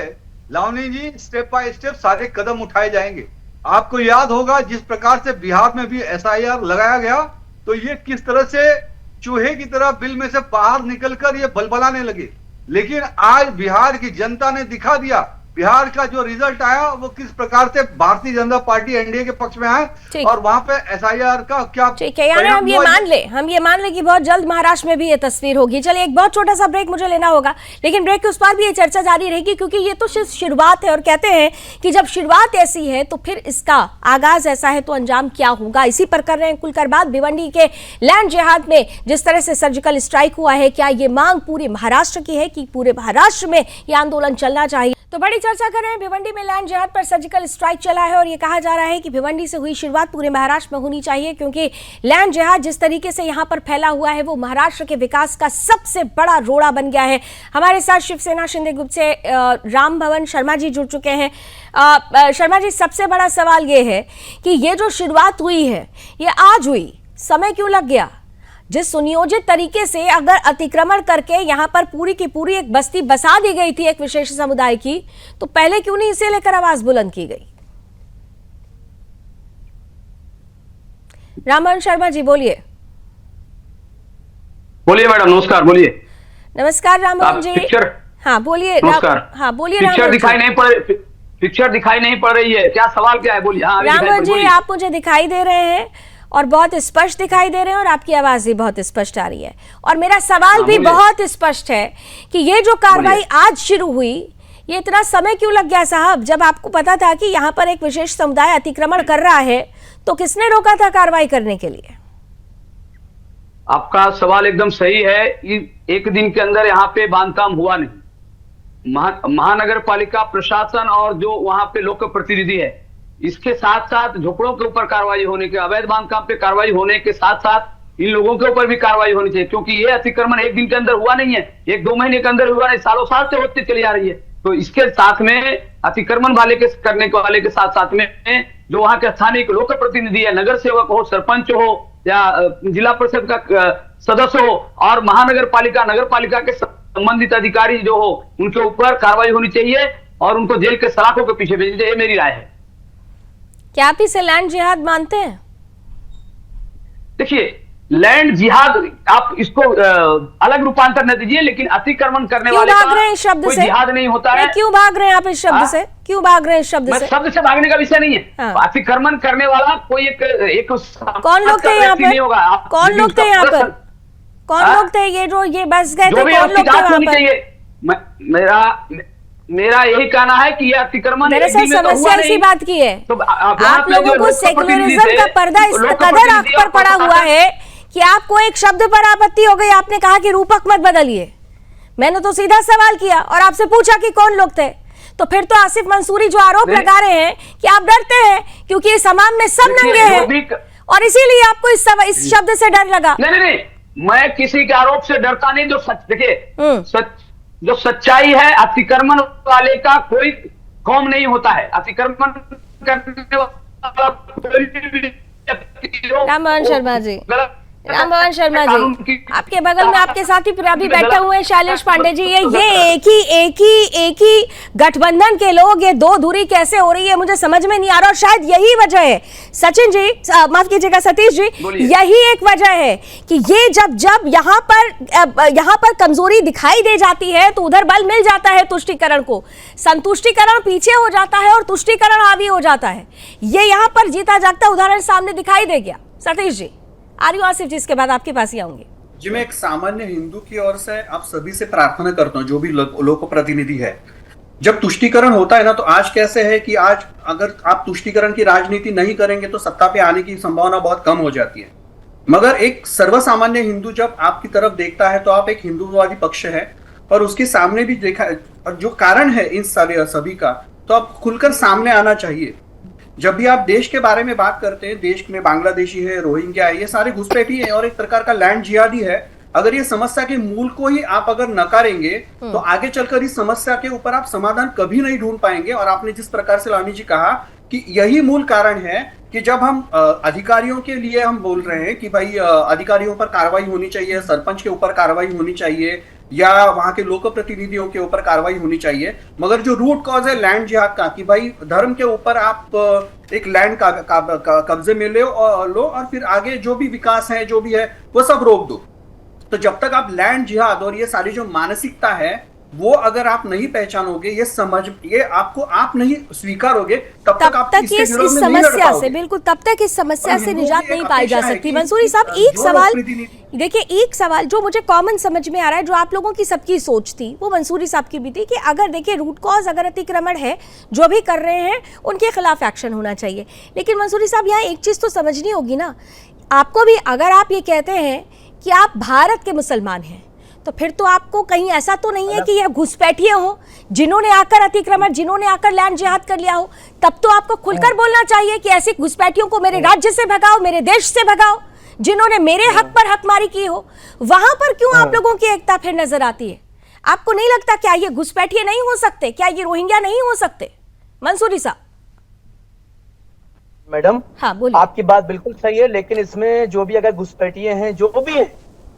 S3: लावनी जी, स्टेप बाय स्टेप सारे कदम उठाए जाएंगे। आपको याद होगा जिस प्रकार से बिहार में भी SIR लगाया गया, तो ये किस तरह से चूहे की तरह बिल में से बाहर निकलकर ये बलबलाने लगे। लेकिन आज बिहार की जनता ने दिखा दिया, बिहार का जो रिजल्ट आया वो किस प्रकार से भारतीय जनता पार्टी NDA के पक्ष में है, और वहां पे SIR का क्या।
S1: ठीक है, यानी हम ये मान ले कि बहुत जल्द महाराष्ट्र में भी ये तस्वीर होगी। चलिए, एक बहुत छोटा सा ब्रेक मुझे लेना होगा, लेकिन ब्रेक के उस पार भी ये चर्चा जारी रहेगी, क्योंकि ये तो सिर्फ शुरुआत है, और कहते हैं कि जब शुरुआत ऐसी है तो फिर इसका आगाज ऐसा है तो अंजाम क्या होगा। इसी पर कर रहे हैं खुलकर बात। भिवंडी के लैंड जिहाद में जिस तरह से सर्जिकल स्ट्राइक हुआ है, क्या ये मांग पूरे महाराष्ट्र की है कि पूरे महाराष्ट्र में ये आंदोलन चलना चाहिए? तो बड़ी चर्चा कर रहे हैं। भिवंडी में लैंड जिहाद पर सर्जिकल स्ट्राइक चला है, और ये कहा जा रहा है कि भिवंडी से हुई शुरुआत पूरे महाराष्ट्र में होनी चाहिए, क्योंकि लैंड जिहाद जिस तरीके से यहाँ पर फैला हुआ है वो महाराष्ट्र के विकास का सबसे बड़ा रोड़ा बन गया है। हमारे साथ शिवसेना शिंदे ग्रुप से राम भवन शर्मा जी जुड़ चुके हैं। शर्मा जी, सबसे बड़ा सवाल ये है कि ये जो शुरुआत हुई है ये आज हुई, समय क्यों लग गया? जिस सुनियोजित तरीके से अगर अतिक्रमण करके यहाँ पर पूरी की पूरी एक बस्ती बसा दी गई थी एक विशेष समुदाय की, तो पहले क्यों नहीं इसे लेकर आवाज बुलंद की गई? राममोहन शर्मा जी, बोलिए।
S7: बोलिए मैडम, नमस्कार। बोलिए।
S1: नमस्कार राममोहन जी। हाँ बोलिए।
S7: नमस्कार।
S1: हाँ बोलिए।
S7: पिक्चर दिखाई नहीं पड़ रही है, क्या सवाल क्या है? बोलिए। हाँ
S1: राममोहन जी, आप मुझे दिखाई दे रहे हैं और बहुत स्पष्ट दिखाई दे रहे हैं, और आपकी आवाज भी बहुत स्पष्ट आ रही है, और मेरा सवाल भी बहुत स्पष्ट है कि ये जो कार्रवाई आज शुरू हुई, ये इतना समय क्यों लग गया साहब? जब आपको पता था कि यहाँ पर एक विशेष समुदाय अतिक्रमण कर रहा है, तो किसने रोका था कार्रवाई करने के लिए?
S7: आपका सवाल एकदम सही है। एक दिन के अंदर यहाँ पे बांधकाम हुआ नहीं। महानगर पालिका प्रशासन और जो वहां पे लोक प्रतिनिधि है, इसके साथ साथ झोपड़ों के ऊपर कार्रवाई होने के, अवैध बांधकाम पे कार्रवाई होने के साथ साथ इन लोगों के ऊपर भी कार्रवाई होनी चाहिए, क्योंकि ये अतिक्रमण एक दिन के अंदर हुआ नहीं है, 1-2 महीने के अंदर हुआ नहीं, सालों साल से होती चली आ रही है। तो इसके साथ में अतिक्रमण करने वाले के साथ साथ में जो वहां के स्थानीय लोक प्रतिनिधि है, नगर सेवक हो, सरपंच हो या जिला परिषद का सदस्य हो, और महानगर पालिका, नगर पालिका के संबंधित अधिकारी जो हो, उनके ऊपर कार्रवाई होनी चाहिए और उनको जेल के सलाखों के पीछे भेजना चाहिए, मेरी राय है।
S1: क्या आप इसे लैंड जिहाद मानते हैं?
S7: देखिए, लैंड जिहाद आप इसको अलग रूपांतर न दीजिए, लेकिन अतिक्रमण करने
S1: क्यों
S7: वाले
S1: भाग रहे हैं इस शब्द
S7: कोई
S1: से?
S7: जिहाद नहीं होता है।
S1: क्यों भाग रहे हैं आप इस शब्द से? क्यों भाग रहे हैं इस शब्द से?
S7: शब्द से भागने का विषय नहीं है।
S1: हाँ।
S7: अतिक्रमण करने वाला कोई एक
S1: कौन लोग थे यहाँ पर? कौन लोग थे यहाँ पर? कौन लोग थे ये जो ये बस गए थे? कौन लोग थे वहाँ पर?
S7: मेरा यही कहना है कि ये अतिक्रमण
S1: दरअसल समस्या इसी बात की है।
S7: तो
S1: आप लोगों को सेक्युलरिज्म का पर्दा इस कदर आंख पर पड़ा हुआ है कि आपको एक शब्द पर आपत्ति हो गई, आपने कहा कि रूपक मत बदलिए। मैंने तो सीधा सवाल किया और आपसे पूछा कि कौन लोग थे, तो फिर तो आसिफ मंसूरी जो आरोप लगा रहे हैं कि आप डरते हैं क्योंकि इस हमाम में सब नंगे हैं और इसीलिए आपको इस शब्द से डर लगा।
S7: नहीं, मैं किसी के आरोप से डरता नहीं। जो सच, देखिए जो सच्चाई है, अतिक्रमण वाले का कोई कौम नहीं होता है। अतिक्रमण करने वाला
S1: रामभवन शर्मा जी, रामभवन शर्मा जी, आपके बगल में आपके साथी अभी बैठे हुए हैं शैलेश पांडे जी। ये एक ही गठबंधन के लोग, ये दो धुरी कैसे हो रही है मुझे समझ में नहीं आ रहा। और शायद यही वजह है सचिन जी, माफ कीजिएगा सतीश जी, यही एक वजह है कि ये जब यहाँ पर कमजोरी दिखाई दे जाती है तो उधर बल मिल जाता है तुष्टीकरण को, संतुष्टीकरण पीछे हो जाता है और तुष्टीकरण हावी हो जाता है। ये यहाँ पर जीता जागता उदाहरण सामने दिखाई दे गया। सतीश जी, आर्यू आसिफ जी, इसके बाद आपके पास ही आऊंगी
S6: जी। मैं एक सामान्य हिंदू की ओर से आप सभी से प्रार्थना करता हूँ, जो भी लोक प्रतिनिधि है, जब तुष्टीकरण होता है ना, तो आज कैसे है कि आज अगर आप तुष्टीकरण की राजनीति नहीं करेंगे तो सत्ता पे आने की संभावना बहुत कम हो जाती है। मगर एक सर्वसामान्य हिंदू जब आपकी तरफ देखता है तो आप एक हिंदुवादी पक्ष है और उसके सामने भी देखा और जो कारण है इन सभी का, तो आप खुलकर सामने आना चाहिए। जब भी आप देश के बारे में बात करते हैं, देश में बांग्लादेशी है, रोहिंग्या है, ये सारे घुसपैठी है और एक प्रकार का लैंड जिहादी है। अगर ये समस्या के मूल को ही आप अगर नकारेंगे तो आगे चलकर इस समस्या के ऊपर आप समाधान कभी नहीं ढूंढ पाएंगे। और आपने जिस प्रकार से लावनी जी कहा कि यही मूल कारण है कि जब हम अधिकारियों के लिए हम बोल रहे हैं कि भाई अधिकारियों पर कार्रवाई होनी चाहिए, सरपंच के ऊपर कार्रवाई होनी चाहिए या वहां के लोक प्रतिनिधियों के ऊपर कार्रवाई होनी चाहिए, मगर जो रूट कॉज है लैंड जिहाद का कि भाई धर्म के ऊपर आप एक लैंड कब्जे में लो और फिर आगे जो भी विकास है जो भी है वो सब रोक दो। तो जब तक आप लैंड जिहाद और ये सारी जो मानसिकता है वो अगर आप नहीं पहचानोगे, ये आपको आप नहीं स्वीकारोगे, तब तक
S1: इस समस्या से बिल्कुल तब तक इस समस्या से निजात नहीं पाई जा सकती। मंसूरी साहब, एक सवाल देखिए, एक सवाल जो मुझे कॉमन समझ में आ रहा है, जो आप लोगों की सबकी सोच थी वो मंसूरी साहब की भी थी कि अगर देखिए रूट कॉज अगर अतिक्रमण है, जो भी कर रहे हैं उनके खिलाफ एक्शन होना चाहिए। लेकिन मंसूरी साहब, यहाँ एक चीज तो समझनी होगी ना आपको भी, अगर आप ये कहते हैं कि आप भारत के मुसलमान हैं तो फिर तो आपको कहीं ऐसा तो नहीं है कि ये घुसपैठिए हो जिन्होंने आकर अतिक्रमण, जिन्होंने आकर लैंड जिहाद कर लिया हो। तब तो आपको खुलकर बोलना चाहिए कि ऐसे घुसपैठियों को मेरे राज्य से भगाओ, मेरे देश से भगाओ, जिन्होंने मेरे हक पर हकमारी की हो। वहां पर क्यों आप लोगों की एकता फिर नजर आती है? आपको नहीं लगता क्या ये घुसपैठिए नहीं हो सकते? क्या ये रोहिंग्या नहीं हो सकते? मंसूरी साहब।
S5: मैडम,
S1: हाँ बोलिए।
S5: आपकी बात बिल्कुल सही है, लेकिन इसमें जो भी अगर घुसपैठिए हैं जो भी है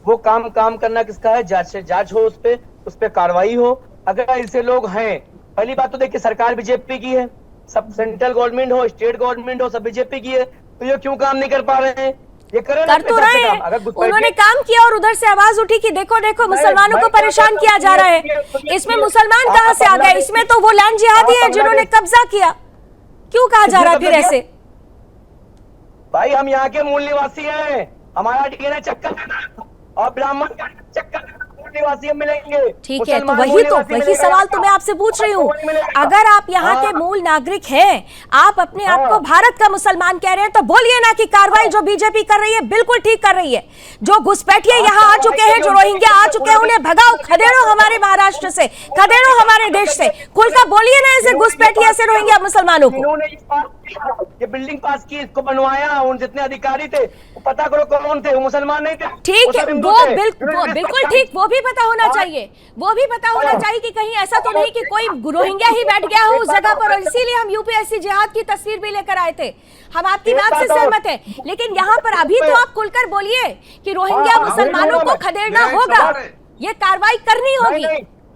S5: वो काम करना किसका है? जांच हो, उस पे कार्रवाई हो। अगर ऐसे लोग हैं, पहली बात तो देखिए सरकार बीजेपी की है, सब सेंट्रल गवर्नमेंट हो, स्टेट गवर्नमेंट हो, सब बीजेपी की है, तो ये क्यों काम नहीं कर पा रहे हैं? ये कर
S1: तो रहे हैं। उन्होंने काम किया और उधर से आवाज उठी कि देखो देखो मुसलमानों को परेशान किया जा रहा है। इसमें मुसलमान कहां से आ गए? इसमें तो वो लैंड जिहादी है जिन्होंने कब्जा किया। क्यों कहा जा रहा है फिर ऐसे?
S5: भाई हम यहाँ के मूल निवासी हैं, हमारा डीएनए चक्कर और ब्राह्मण का चक्कर निवासी मिलेंगे।
S1: ठीक है, तो वही सवाल तो मैं आपसे पूछ रही हूँ। अगर आप यहाँ के मूल नागरिक हैं, आप अपने आप को भारत का मुसलमान कह रहे हैं, तो बोलिए ना कि कार्रवाई जो बीजेपी कर रही है बिल्कुल ठीक कर रही है। जो घुसपैठिए यहाँ आ चुके हैं, जो रोहिंग्या आ चुके हैं, उन्हें भगाओ, खदेड़ो हमारे महाराष्ट्र से, खदेड़ो हमारे देश से। खुलकर बोलिए ना ऐसे घुसपैठिए, ऐसे रोहिंग्या मुसलमानों को।
S5: ये बिल्डिंग पास की, इसको बनवाया, उन जितने अधिकारी थे पता करो कौन थे, वो मुसलमान नहीं थे।
S1: ठीक है, वो बिल्कुल ठीक, वो भी पता होना चाहिए, वो भी पता होना चाहिए कि कहीं ऐसा तो नहीं कि कोई रोहिंग्या ही बैठ गया हो उस जगह पर। और इसीलिए हम यूपीएससी जिहाद की तस्वीर भी लेकर आए थे। हम आपकी बात से सहमत हैं, लेकिन यहाँ पर अभी तो आप खुलकर बोलिए कि रोहिंग्या मुसलमानों को खदेड़ना होगा, ये कार्रवाई करनी होगी।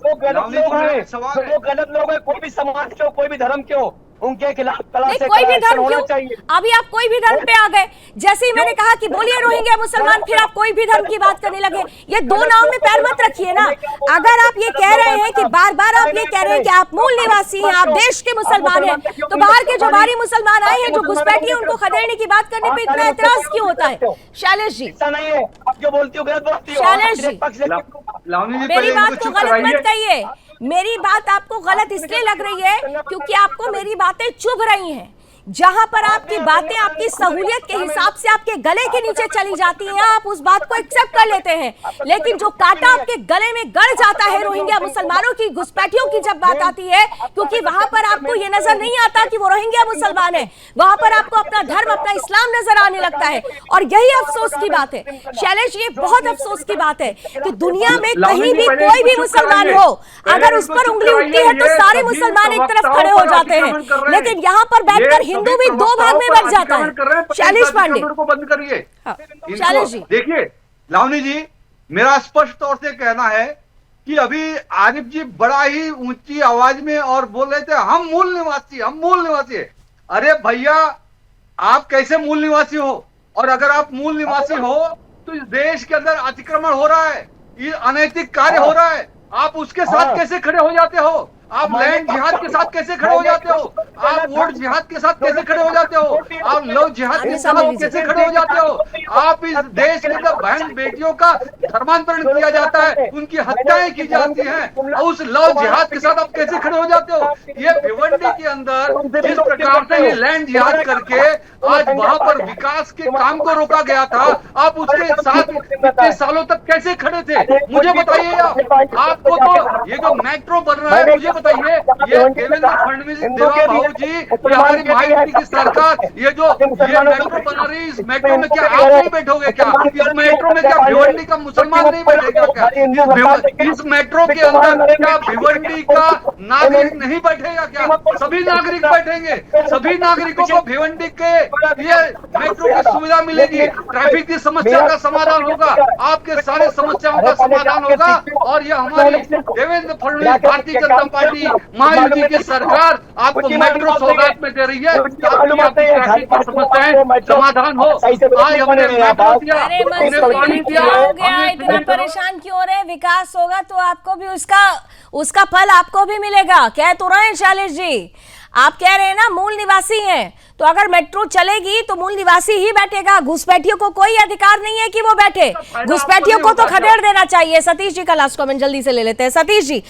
S5: वो गलत लोग हैं, कोई भी समाज क्यों, कोई भी धर्म क्यों, उनके खिलाफ कड़ा
S1: नहीं,
S5: से
S1: कोई भी
S5: कड़ा
S1: धर्म
S5: होना
S1: क्यों?
S5: चाहिए।
S1: अभी आप कोई भी धर्म पे आ गए। जैसे ही मैंने कहा कि बोलिए रोहिंग्या मुसलमान, फिर आप कोई भी धर्म की बात करने लगे। ये दो नाव में पैर मत रखिए ना। अगर आप ये कह रहे हैं कि बार बार आप ये कह रहे हैं कि आप मूल निवासी हैं, आप देश के मुसलमान हैं, तो बाहर के जो बाहरी मुसलमान आए हैं जो घुसपैठी है उनको खदेड़ने की बात करने पे इतना एतराज क्यों होता है? शैलेश जी,
S5: ऐसा नहीं है, आप जो बोलती हो गलत बोलती हो।
S1: शैलेश जी,
S3: लावनी जी
S1: मेरी
S3: पहले
S1: बात
S3: इनको
S1: को
S3: चुप
S1: गलत मत
S3: कराइए।
S1: कहिए। मेरी बात आपको गलत इसलिए लग रही है क्योंकि आपको मेरी बातें चुभ रही हैं। जहां पर आपकी बातें आपकी सहूलियत के हिसाब से आपके गले के नीचे चली जाती हैं, आप उस बात को एक्सेप्ट कर लेते हैं। लेकिन जो कांटा आपके गले में गड़ जाता है रोहिंग्या मुसलमानों की घुसपैठियों की जब बात आती है, क्योंकि वहां पर आपको ये नजर नहीं आता कि वो रोहिंग्या मुसलमान है, वहां पर आपको अपना धर्म, अपना इस्लाम नजर आने लगता है। और यही अफसोस की बात है शैलेश, ये बहुत अफसोस की बात है कि दुनिया में कहीं भी कोई भी मुसलमान हो, अगर उस पर उंगली उठती है तो सारे मुसलमान एक तरफ खड़े हो जाते हैं। लेकिन यहाँ पर बैठकर हिंदू भी दो भाग में बट जाता है। शैलेश पांडे
S3: को बंद करिए।
S1: शैलेश जी,
S3: देखिए लावनी जी, मेरा स्पष्ट तौर से कहना है कि अभी आरिफ जी बड़ा ही ऊंची आवाज में और बोल रहे थे हम मूल निवासी, हम मूल निवासी है। अरे भैया, आप कैसे मूल निवासी हो? और अगर आप मूल निवासी हो तो इस देश के अंदर अतिक्रमण हो रहा है, ये अनैतिक कार्य हो रहा है, आप उसके साथ कैसे खड़े हो जाते हो? आप लैंड जिहाद के साथ कैसे खड़े हो जाते हो? आप वोट जिहाद के साथ कैसे खड़े हो जाते हो? आप लव जिहाद के साथ कैसे खड़े हो जाते हो? आप इस देश के अंदर बहन बेटियों का धर्मांतरण किया जाता है, उनकी हत्याएं की जाती हैं, और उस लव जिहाद के साथ आप कैसे खड़े हो जाते हो? ये भिवंडी के अंदर जिस प्रकार से ये लैंड जिहाद करके आज वहां पर विकास के काम को रोका गया था, आप उसके साथ इतने सालों तक कैसे खड़े थे? मुझे बताइए। आपको तो ये जो मेट्रो बन रहा है, मुझे बताइए, ये देवेंद्र फडणवीस, देवा भाऊ जी, ये हमारी महायुति की सरकार, ये मेट्रो बना रही, इस मेट्रो में क्या आप नहीं बैठोगे क्या? इस मेट्रो में क्या भिवंडी का मुसलमान नहीं बैठेगा क्या? इस मेट्रो के अंदर क्या भिवंडी का नागरिक नहीं बैठेगा क्या? सभी नागरिक बैठेंगे। सभी नागरिकों को भिवंडी के ये मेट्रो की सुविधा मिलेगी, ट्रैफिक की समस्या का समाधान होगा, आपके सारे समस्याओं का समाधान होगा। और ये हमारी देवेंद्र फडणवीस भारतीय जनता पार्टी महायुति की सरकार आपको मेट्रो सौगात में दे रही है, ताकि आपकी ट्रैफिक की समस्याएं समाधान हो। आज हमने मेट्रो दिया,
S1: अरे
S3: हमने पानी दिया,
S1: हो गया, इतने परेशान क्यों हो रहे? विकास होगा तो आपको भी उसका फल आपको भी मिलेगा। कह तो रहे हैं शैलेश जी, आप कह रहे हैं ना मूल निवासी हैं, तो अगर मेट्रो चलेगी तो मूल निवासी ही बैठेगा, घुसपैठियों को कोई अधिकार नहीं है कि वो बैठे। घुसपैठियों को तो खदेड़ देना चाहिए। सतीश जी का लास्ट कमेंट जल्दी से ले लेते हैं। Satish ji,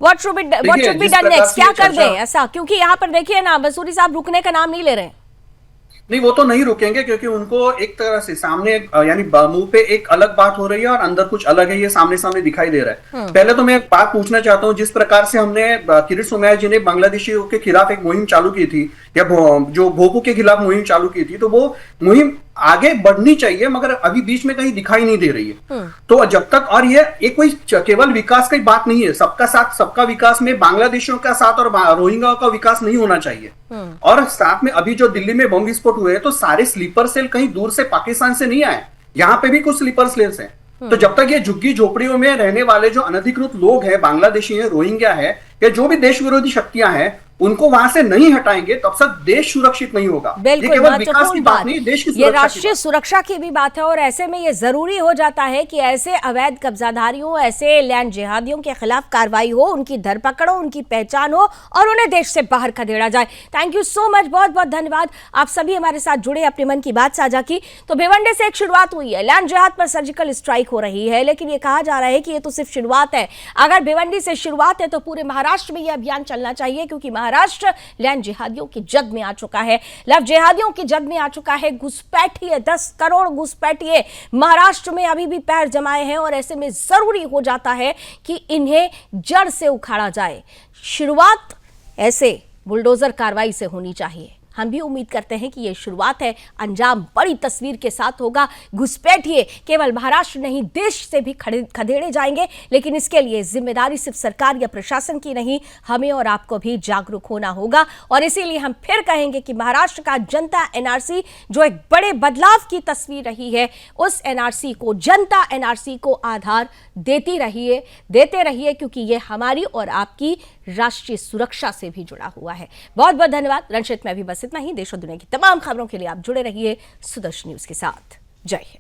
S1: what should be done next? क्या कर दें ऐसा? क्योंकि यहाँ पर देखिए ना, बसूरी साहब रुकने का नाम नहीं ले रहे।
S6: नहीं, वो तो नहीं रुकेंगे, क्योंकि उनको एक तरह से सामने यानी मुंह पे एक अलग बात हो रही है और अंदर कुछ अलग है, ये सामने सामने दिखाई दे रहा है। पहले तो मैं एक बात पूछना चाहता हूँ, जिस प्रकार से हमने किरीट सोमैया जी ने बांग्लादेशियों के खिलाफ एक मुहिम चालू की थी, या जो भोपू के खिलाफ मुहिम चालू की थी, तो वो मुहिम आगे बढ़नी चाहिए, मगर अभी बीच में कहीं दिखाई नहीं दे रही है। तो जब तक, और ये कोई केवल विकास की बात नहीं है, सबका साथ सबका विकास में बांग्लादेशियों का साथ और रोहिंग्या का विकास नहीं होना चाहिए। और साथ में अभी जो दिल्ली में बम विस्फोट हुए, तो सारे स्लीपर सेल कहीं दूर से पाकिस्तान से नहीं आए, यहाँ पे भी कुछ स्लीपर सेल्स हैं। तो जब तक ये झुग्गी झोपड़ियों में रहने वाले जो अनधिकृत लोग हैं, बांग्लादेशी हैं, रोहिंग्या है, या जो भी देश विरोधी शक्तियां हैं, उनको वहां से नहीं हटाएंगे, तब तक देश सुरक्षित नहीं होगा। ये केवल विकास की बात नहीं, देश की
S1: ये राष्ट्रीय सुरक्षा की भी बात है। और ऐसे में ये जरूरी हो जाता है कि ऐसे अवैध कब्जाधारियों, ऐसे लैंड जिहादियों के खिलाफ कार्रवाई हो, उनकी धरपकड़ हो, उनकी पहचान हो और उन्हें देश से बाहर खदेड़ा जाए। थैंक यू सो मच, बहुत बहुत धन्यवाद। आप सभी हमारे साथ जुड़े, अपने मन की बात साझा की। तो भिवंडी से एक शुरुआत हुई है, लैंड जिहाद पर सर्जिकल स्ट्राइक हो रही है, लेकिन ये कहा जा रहा है कि ये तो सिर्फ शुरुआत है। अगर भिवंडी से शुरुआत है तो पूरे महाराष्ट्र में यह अभियान चलना चाहिए, क्योंकि महाराष्ट्र लैंड जिहादियों की जद में आ चुका है, लव जिहादियों की जद में आ चुका है। घुसपैठिए 10 करोड़ घुसपैठिए महाराष्ट्र में अभी भी पैर जमाए हैं, और ऐसे में जरूरी हो जाता है कि इन्हें जड़ से उखाड़ा जाए। शुरुआत ऐसे बुलडोजर कार्रवाई से होनी चाहिए। हम भी उम्मीद करते हैं कि ये शुरुआत है, अंजाम बड़ी तस्वीर के साथ होगा। घुसपैठिए केवल महाराष्ट्र नहीं, देश से भी खदेड़े जाएंगे, लेकिन इसके लिए जिम्मेदारी सिर्फ सरकार या प्रशासन की नहीं, हमें और आपको भी जागरूक होना होगा। और इसीलिए हम फिर कहेंगे कि महाराष्ट्र का जनता एनआरसी जो एक बड़े बदलाव की तस्वीर रही है, उस एनआरसी को, जनता एनआरसी को आधार देते रहिए, क्योंकि ये हमारी और आपकी राष्ट्रीय सुरक्षा से भी जुड़ा हुआ है। बहुत बहुत धन्यवाद। रणक्षेत्र में अभी बस इतना ही। देश और दुनिया की तमाम खबरों के लिए आप जुड़े रहिए सुदर्शन न्यूज के साथ। जय हिंद।